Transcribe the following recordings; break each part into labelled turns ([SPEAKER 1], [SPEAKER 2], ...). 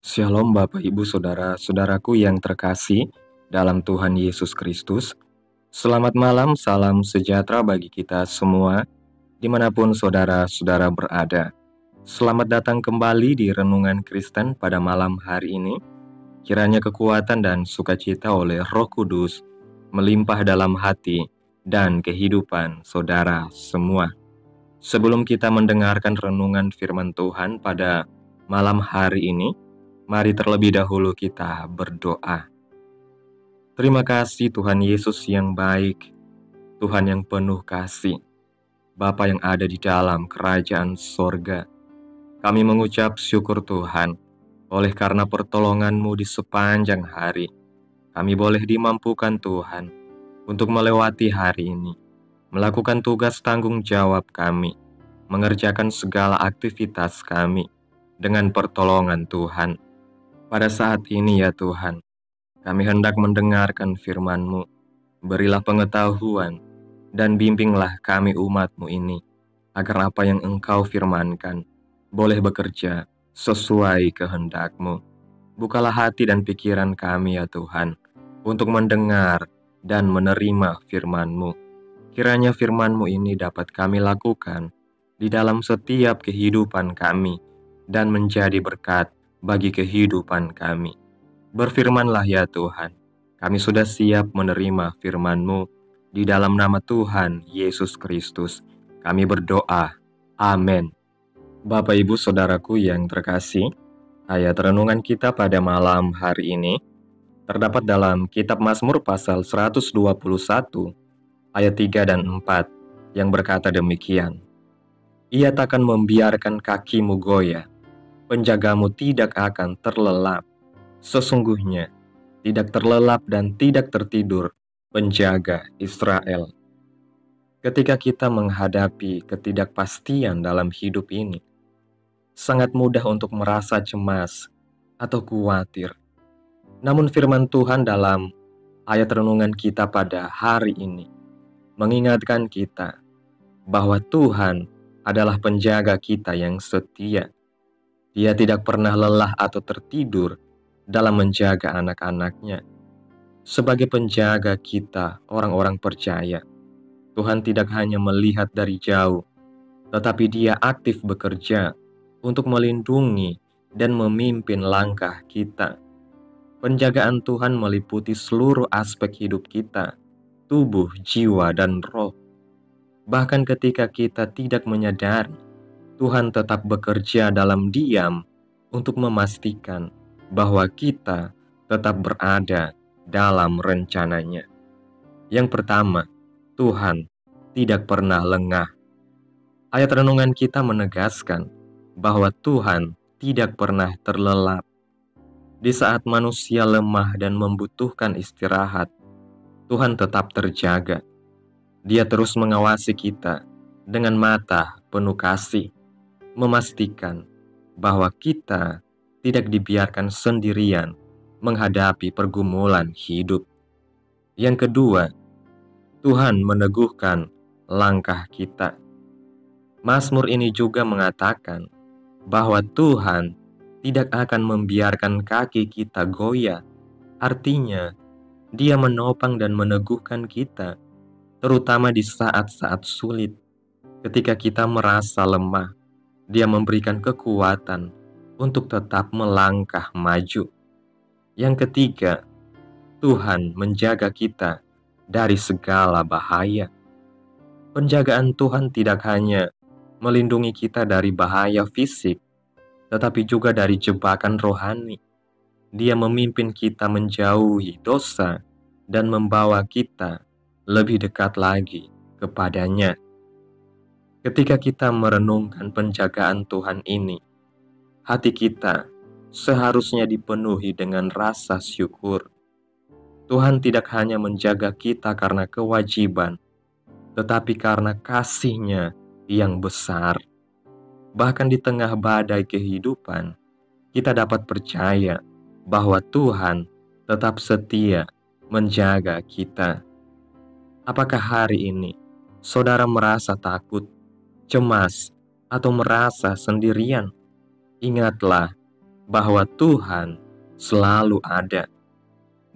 [SPEAKER 1] Shalom Bapak Ibu Saudara-saudaraku yang terkasih dalam Tuhan Yesus Kristus. Selamat malam, salam sejahtera bagi kita semua dimanapun saudara-saudara berada. Selamat datang kembali di Renungan Kristen pada malam hari ini. Kiranya kekuatan dan sukacita oleh Roh Kudus melimpah dalam hati dan kehidupan saudara semua. Sebelum kita mendengarkan renungan firman Tuhan pada malam hari ini, mari terlebih dahulu kita berdoa. Terima kasih Tuhan Yesus yang baik, Tuhan yang penuh kasih, Bapa yang ada di dalam kerajaan sorga. Kami mengucap syukur Tuhan, oleh karena pertolongan-Mu di sepanjang hari. Kami boleh dimampukan Tuhan, untuk melewati hari ini, melakukan tugas tanggung jawab kami, mengerjakan segala aktivitas kami, dengan pertolongan Tuhan. Pada saat ini ya Tuhan, kami hendak mendengarkan firman-Mu. Berilah pengetahuan dan bimbinglah kami umat-Mu ini, agar apa yang Engkau firmankan boleh bekerja sesuai kehendak-Mu. Bukalah hati dan pikiran kami ya Tuhan, untuk mendengar dan menerima firman-Mu. Kiranya firman-Mu ini dapat kami lakukan di dalam setiap kehidupan kami, dan menjadi berkat bagi kehidupan kami. Berfirmanlah ya Tuhan, kami sudah siap menerima firman-Mu. Di dalam nama Tuhan Yesus Kristus, kami berdoa. Amin. Bapak Ibu Saudaraku yang terkasih, ayat renungan kita pada malam hari ini terdapat dalam kitab Mazmur pasal 121, ayat 3 dan 4, yang berkata demikian. Ia takkan membiarkan kakimu goyah, penjagamu tidak akan terlelap. Sesungguhnya tidak terlelap dan tidak tertidur penjaga Israel. Ketika kita menghadapi ketidakpastian dalam hidup ini, sangat mudah untuk merasa cemas atau khawatir. Namun firman Tuhan dalam ayat renungan kita pada hari ini mengingatkan kita bahwa Tuhan adalah penjaga kita yang setia. Dia tidak pernah lelah atau tertidur dalam menjaga anak-anaknya. Sebagai penjaga kita, orang-orang percaya, Tuhan tidak hanya melihat dari jauh, tetapi Dia aktif bekerja untuk melindungi dan memimpin langkah kita. Penjagaan Tuhan meliputi seluruh aspek hidup kita, tubuh, jiwa, dan roh. Bahkan ketika kita tidak menyadari, Tuhan tetap bekerja dalam diam untuk memastikan bahwa kita tetap berada dalam rencananya. Yang pertama, Tuhan tidak pernah lengah. Ayat renungan kita menegaskan bahwa Tuhan tidak pernah terlelap. Di saat manusia lemah dan membutuhkan istirahat, Tuhan tetap terjaga. Dia terus mengawasi kita dengan mata penuh kasih, memastikan bahwa kita tidak dibiarkan sendirian menghadapi pergumulan hidup. Yang kedua, Tuhan meneguhkan langkah kita. Mazmur ini juga mengatakan bahwa Tuhan tidak akan membiarkan kaki kita goyah. Artinya, Dia menopang dan meneguhkan kita, terutama di saat-saat sulit. Ketika kita merasa lemah, Dia memberikan kekuatan untuk tetap melangkah maju. Yang ketiga, Tuhan menjaga kita dari segala bahaya. Penjagaan Tuhan tidak hanya melindungi kita dari bahaya fisik, tetapi juga dari jebakan rohani. Dia memimpin kita menjauhi dosa dan membawa kita lebih dekat lagi kepadanya. Ketika kita merenungkan penjagaan Tuhan ini, hati kita seharusnya dipenuhi dengan rasa syukur. Tuhan tidak hanya menjaga kita karena kewajiban, tetapi karena kasih-Nya yang besar. Bahkan di tengah badai kehidupan, kita dapat percaya bahwa Tuhan tetap setia menjaga kita. Apakah hari ini saudara merasa takut, cemas, atau merasa sendirian? Ingatlah bahwa Tuhan selalu ada.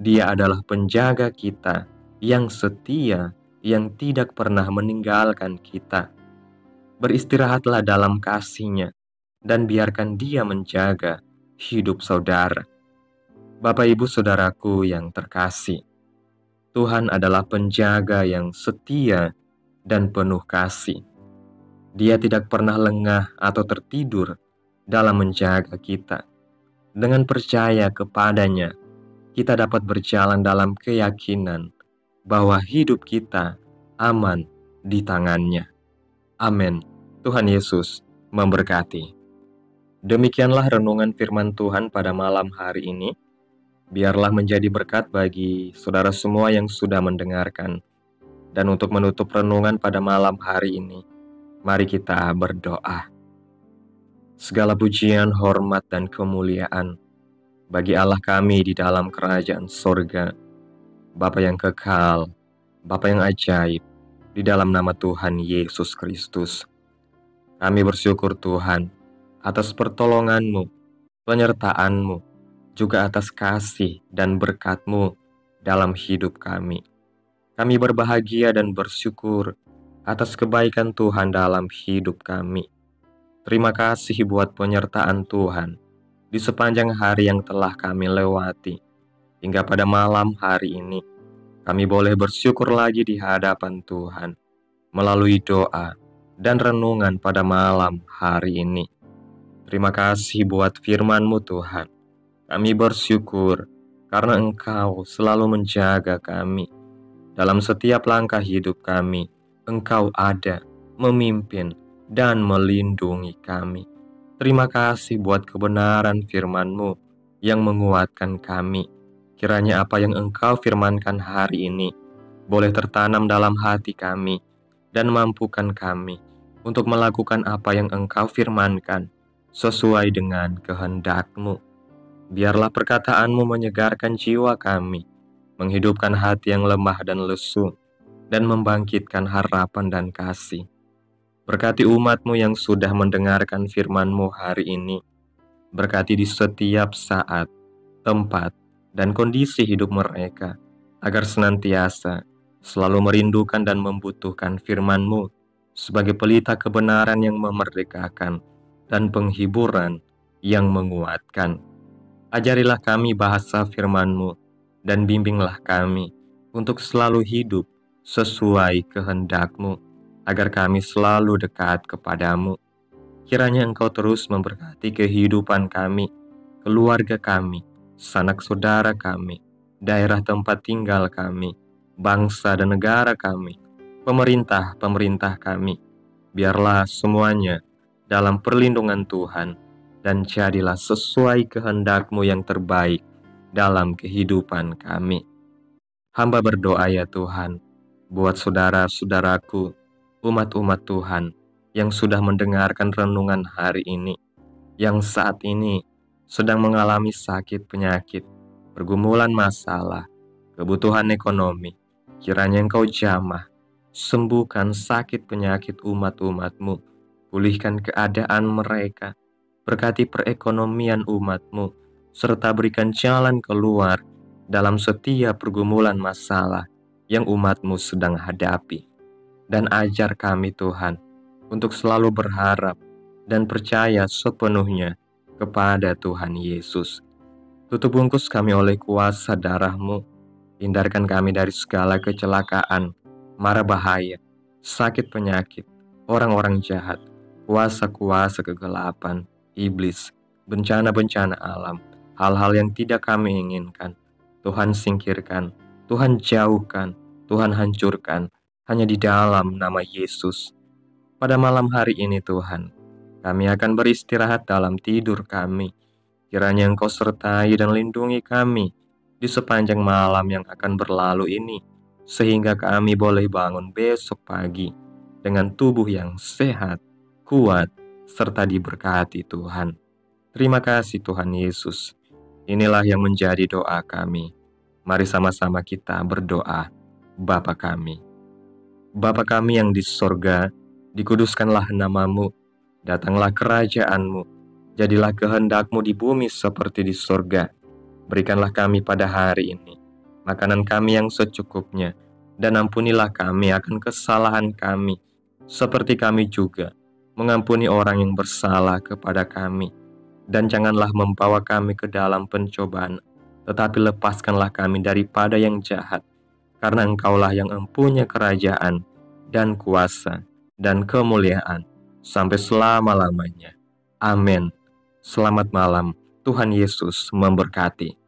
[SPEAKER 1] Dia adalah penjaga kita yang setia, yang tidak pernah meninggalkan kita. Beristirahatlah dalam kasih-Nya dan biarkan Dia menjaga hidup saudara. Bapak Ibu Saudaraku yang terkasih, Tuhan adalah penjaga yang setia dan penuh kasih. Dia tidak pernah lengah atau tertidur dalam menjaga kita. Dengan percaya kepadanya, kita dapat berjalan dalam keyakinan bahwa hidup kita aman di tangan-Nya. Amin. Tuhan Yesus memberkati. Demikianlah renungan firman Tuhan pada malam hari ini. Biarlah menjadi berkat bagi saudara semua yang sudah mendengarkan. Dan untuk menutup renungan pada malam hari ini, mari kita berdoa. Segala pujian, hormat, dan kemuliaan bagi Allah kami di dalam kerajaan sorga, Bapa yang kekal, Bapa yang ajaib, di dalam nama Tuhan Yesus Kristus. Kami bersyukur Tuhan atas pertolongan-Mu, penyertaan-Mu, juga atas kasih dan berkat-Mu dalam hidup kami. Kami berbahagia dan bersyukur atas kebaikan Tuhan dalam hidup kami. Terima kasih buat penyertaan Tuhan di sepanjang hari yang telah kami lewati. Hingga pada malam hari ini, kami boleh bersyukur lagi di hadapan Tuhan melalui doa dan renungan pada malam hari ini. Terima kasih buat firman-Mu Tuhan. Kami bersyukur karena Engkau selalu menjaga kami. Dalam setiap langkah hidup kami, Engkau ada, memimpin, dan melindungi kami. Terima kasih buat kebenaran firman-Mu yang menguatkan kami. Kiranya apa yang Engkau firmankan hari ini boleh tertanam dalam hati kami dan mampukan kami untuk melakukan apa yang Engkau firmankan sesuai dengan kehendak-Mu. Biarlah perkataan-Mu menyegarkan jiwa kami, menghidupkan hati yang lemah dan lesu, dan membangkitkan harapan dan kasih. Berkati umat-Mu yang sudah mendengarkan firman-Mu hari ini. Berkati di setiap saat, tempat, dan kondisi hidup mereka, agar senantiasa selalu merindukan dan membutuhkan firman-Mu sebagai pelita kebenaran yang memerdekakan dan penghiburan yang menguatkan. Ajarilah kami bahasa firman-Mu dan bimbinglah kami untuk selalu hidup sesuai kehendak-Mu, agar kami selalu dekat kepadamu. Kiranya Engkau terus memberkati kehidupan kami, keluarga kami, sanak saudara kami, daerah tempat tinggal kami, bangsa dan negara kami, pemerintah kami. Biarlah semuanya dalam perlindungan Tuhan, dan jadilah sesuai kehendak-Mu yang terbaik dalam kehidupan kami. Hamba berdoa ya Tuhan, buat saudara-saudaraku, umat-umat Tuhan yang sudah mendengarkan renungan hari ini, yang saat ini sedang mengalami sakit penyakit, pergumulan masalah, kebutuhan ekonomi. Kiranya Engkau jamah, sembuhkan sakit penyakit umat-umat-Mu, pulihkan keadaan mereka, berkati perekonomian umat-Mu, serta berikan jalan keluar dalam setiap pergumulan masalah yang umat-Mu sedang hadapi. Dan ajar kami Tuhan untuk selalu berharap dan percaya sepenuhnya kepada Tuhan Yesus. Tutup bungkus kami oleh kuasa darah-Mu. Hindarkan kami dari segala kecelakaan, mara bahaya, sakit penyakit, orang-orang jahat, kuasa-kuasa kegelapan, iblis, bencana-bencana alam, hal-hal yang tidak kami inginkan. Tuhan singkirkan, Tuhan jauhkan, Tuhan hancurkan, hanya di dalam nama Yesus. Pada malam hari ini Tuhan, kami akan beristirahat dalam tidur kami. Kiranya Engkau sertai dan lindungi kami di sepanjang malam yang akan berlalu ini, sehingga kami boleh bangun besok pagi dengan tubuh yang sehat, kuat, serta diberkati Tuhan. Terima kasih Tuhan Yesus. Inilah yang menjadi doa kami. Mari sama-sama kita berdoa. Bapa kami. Bapa kami yang di sorga, dikuduskanlah nama-Mu, datanglah kerajaan-Mu, Jadilah kehendak-Mu di bumi seperti di surga. Berikanlah kami pada hari ini makanan kami yang secukupnya, dan ampunilah kami akan kesalahan kami, seperti kami juga mengampuni orang yang bersalah kepada kami. Dan janganlah membawa kami ke dalam pencobaan, tetapi lepaskanlah kami daripada yang jahat, karena Engkaulah yang mempunyai kerajaan, dan kuasa, dan kemuliaan, sampai selama-lamanya. Amin. Selamat malam, Tuhan Yesus memberkati.